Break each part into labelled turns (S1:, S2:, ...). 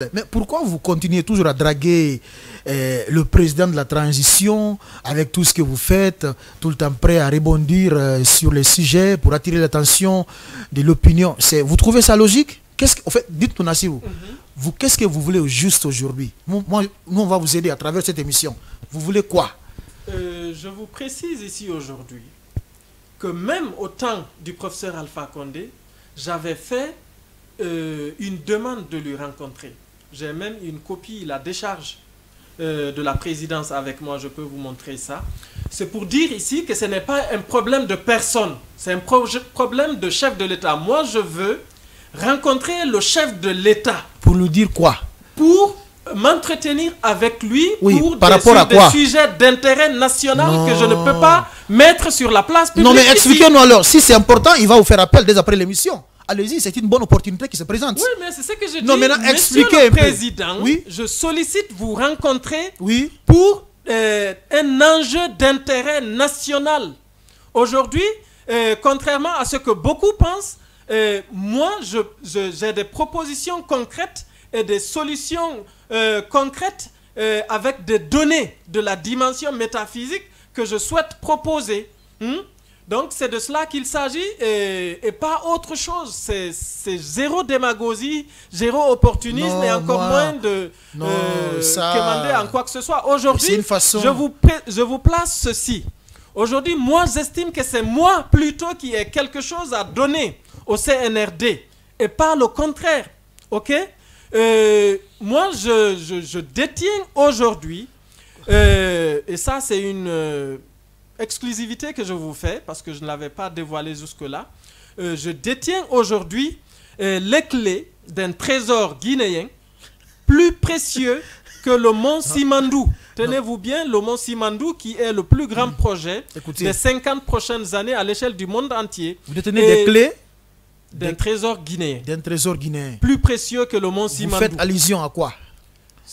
S1: Mais pourquoi vous continuez toujours à draguer le président de la transition avec tout ce que vous faites, tout le temps prêt à rebondir sur les sujets pour attirer l'attention de l'opinion? Vous trouvez ça logique? En fait, dites-nous, Nassirou, qu'est-ce que vous voulez au juste aujourd'hui? Nous, on va vous aider à travers cette émission. Vous voulez quoi?
S2: Je vous précise ici aujourd'hui que même au temps du professeur Alpha Condé, j'avais fait une demande de lui rencontrer. J'ai même une copie, la décharge de la présidence avec moi, je peux vous montrer ça. C'est pour dire ici que ce n'est pas un problème de personne, c'est un problème de chef de l'État. Moi, je veux rencontrer le chef de l'État.
S1: Pour lui dire quoi?
S2: Pour m'entretenir avec lui,
S1: oui,
S2: pour
S1: par rapport à
S2: des
S1: quoi?
S2: sujets d'intérêt national que je ne peux pas mettre sur la place publique.
S1: Non, mais expliquez-nous alors. Si c'est important, il va vous faire appel dès après l'émission. Allez-y, c'est une bonne opportunité qui se présente.
S2: Oui, mais c'est ce que je dis.
S1: Non, maintenant, expliquez
S2: Monsieur le Président,
S1: oui?
S2: Je sollicite vous rencontrer
S1: oui?
S2: pour un enjeu d'intérêt national. Aujourd'hui, contrairement à ce que beaucoup pensent, moi, j'ai des propositions concrètes et des solutions concrètes avec des données de la dimension métaphysique que je souhaite proposer. Donc, c'est de cela qu'il s'agit et pas autre chose. C'est zéro démagogie, zéro opportunisme et encore moins de commander en quoi que ce soit. Aujourd'hui, je vous place ceci. Aujourd'hui, moi, j'estime que c'est moi plutôt qui ai quelque chose à donner au CNRD et pas le contraire. OK? Moi, je détiens aujourd'hui, et ça, c'est une exclusivité que je vous fais parce que je ne l'avais pas dévoilé jusque-là. Je détiens aujourd'hui les clés d'un trésor guinéen plus précieux que le mont Simandou. Tenez-vous bien, le mont Simandou qui est le plus grand projet des 50 prochaines années à l'échelle du monde entier.
S1: Vous détenez des clés
S2: d'un trésor guinéen.
S1: D'un trésor guinéen.
S2: Plus précieux que le mont Simandou.
S1: Vous faites allusion à quoi?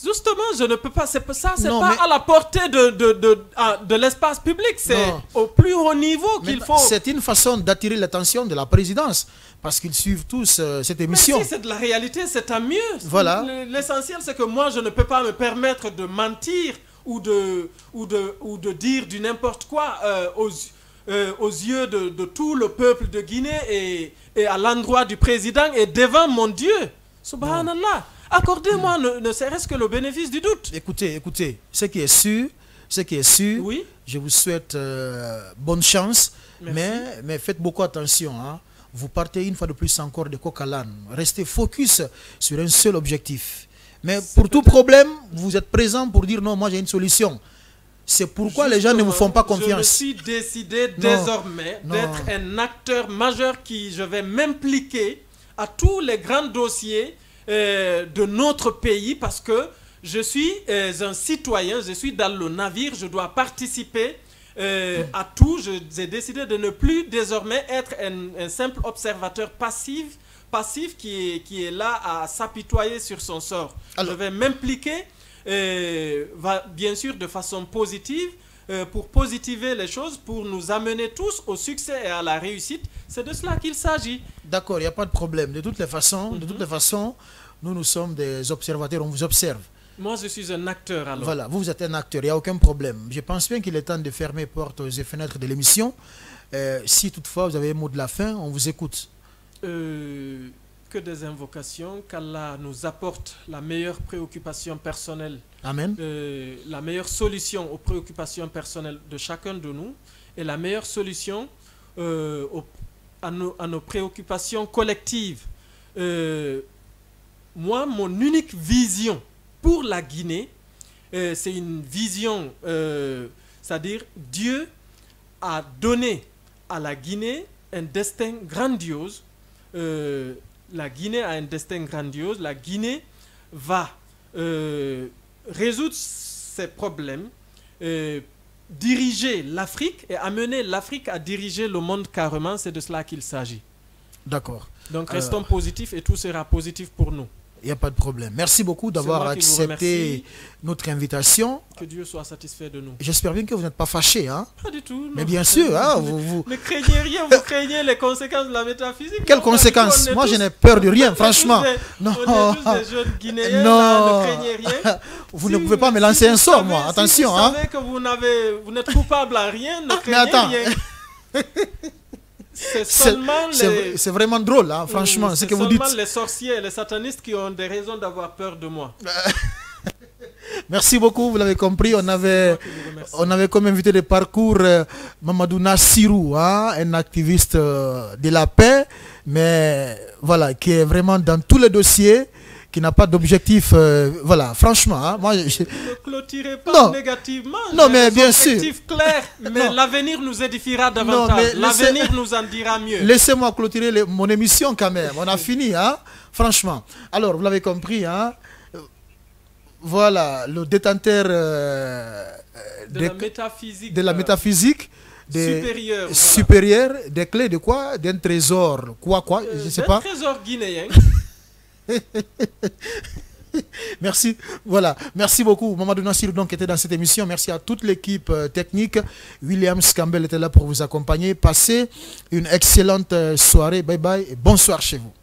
S2: Justement, je ne peux pas. C'est ça, c'est pas à la portée de l'espace public. C'est au plus haut niveau qu'il faut.
S1: C'est une façon d'attirer l'attention de la présidence parce qu'ils suivent tous cette émission.
S2: Mais si c'est de la réalité, c'est tant mieux.
S1: Voilà.
S2: L'essentiel, c'est que moi, je ne peux pas me permettre de mentir ou de dire du n'importe quoi aux yeux de tout le peuple de Guinée et à l'endroit du président et devant mon Dieu. Subhanallah. Accordez-moi ne serait-ce que le bénéfice du doute.
S1: Écoutez, ce qui est sûr,
S2: oui?
S1: Je vous souhaite bonne chance, mais faites beaucoup attention. Hein. Vous partez une fois de plus encore de Cocalan. Restez focus sur un seul objectif. Mais pour tout problème, vous êtes présent pour dire non, moi j'ai une solution. C'est pourquoi les gens ne vous font pas confiance.
S2: Je suis décidé désormais d'être un acteur majeur je vais m'impliquer à tous les grands dossiers de notre pays parce que je suis un citoyen, je suis dans le navire, je dois participer à tout. J'ai décidé de ne plus désormais être un simple observateur passif qui est là à s'apitoyer sur son sort. Alors, je vais m'impliquer bien sûr de façon positive pour positiver les choses, pour nous amener tous au succès et à la réussite. C'est de cela qu'il s'agit.
S1: D'accord, il n'y a pas de problème. De toutes les façons, nous sommes des observateurs, on vous observe.
S2: Moi, je suis un acteur alors.
S1: Voilà, vous êtes un acteur, il n'y a aucun problème. Je pense bien qu'il est temps de fermer portes et fenêtres de l'émission. Si toutefois vous avez un mot de la fin, on vous écoute.
S2: Que des invocations, qu'Allah nous apporte la meilleure préoccupation personnelle.
S1: Amen.
S2: La meilleure solution aux préoccupations personnelles de chacun de nous et la meilleure solution à nos préoccupations collectives. Moi, mon unique vision pour la Guinée, c'est une vision, c'est-à-dire Dieu a donné à la Guinée un destin grandiose. La Guinée a un destin grandiose. La Guinée va résoudre ses problèmes, diriger l'Afrique et amener l'Afrique à diriger le monde carrément. C'est de cela qu'il s'agit.
S1: D'accord.
S2: Donc restons positifs et tout sera positif pour nous.
S1: Il n'y a pas de problème. Merci beaucoup d'avoir accepté notre invitation.
S2: Que Dieu soit satisfait de nous.
S1: J'espère bien que vous n'êtes pas fâché. Hein?
S2: Pas du tout. Non.
S1: Mais bien sûr. Hein,
S2: ne craignez rien, vous craignez les conséquences de la métaphysique.
S1: Quelles conséquences? Moi, je n'ai peur de rien, franchement.
S2: On est tous des jeunes Guinéens, là, ne craignez rien.
S1: Vous ne pouvez pas me lancer un sort, moi. Attention.
S2: Si vous savez que vous n'êtes coupable à rien, ne craignez rien.
S1: C'est vraiment drôle, hein, franchement, ce que vous dites.
S2: C'est seulement les sorciers et les satanistes qui ont des raisons d'avoir peur de moi.
S1: Merci beaucoup, vous l'avez compris. On avait comme invité de parcours Mamadou Nassirou, hein, un activiste de la paix, mais voilà, qui est vraiment dans tous les dossiers, qui n'a pas d'objectif, voilà, franchement, hein, moi,
S2: ne clôturez pas négativement.
S1: Non, mais bien sûr.
S2: Clair, mais l'avenir nous édifiera davantage. L'avenir nous en dira mieux.
S1: Laissez-moi clôturer mon émission quand même. On a fini, hein, franchement. Alors, vous l'avez compris, hein. Voilà, le détenteur
S2: de la métaphysique
S1: supérieure, des clés de quoi? D'un trésor, quoi, je ne sais pas.
S2: Un trésor guinéen.
S1: Merci, voilà, merci beaucoup. Mamadou Nassirou donc était dans cette émission. Merci à toute l'équipe technique. Williams Campbell était là pour vous accompagner. Passez une excellente soirée. Bye bye et bonsoir chez vous.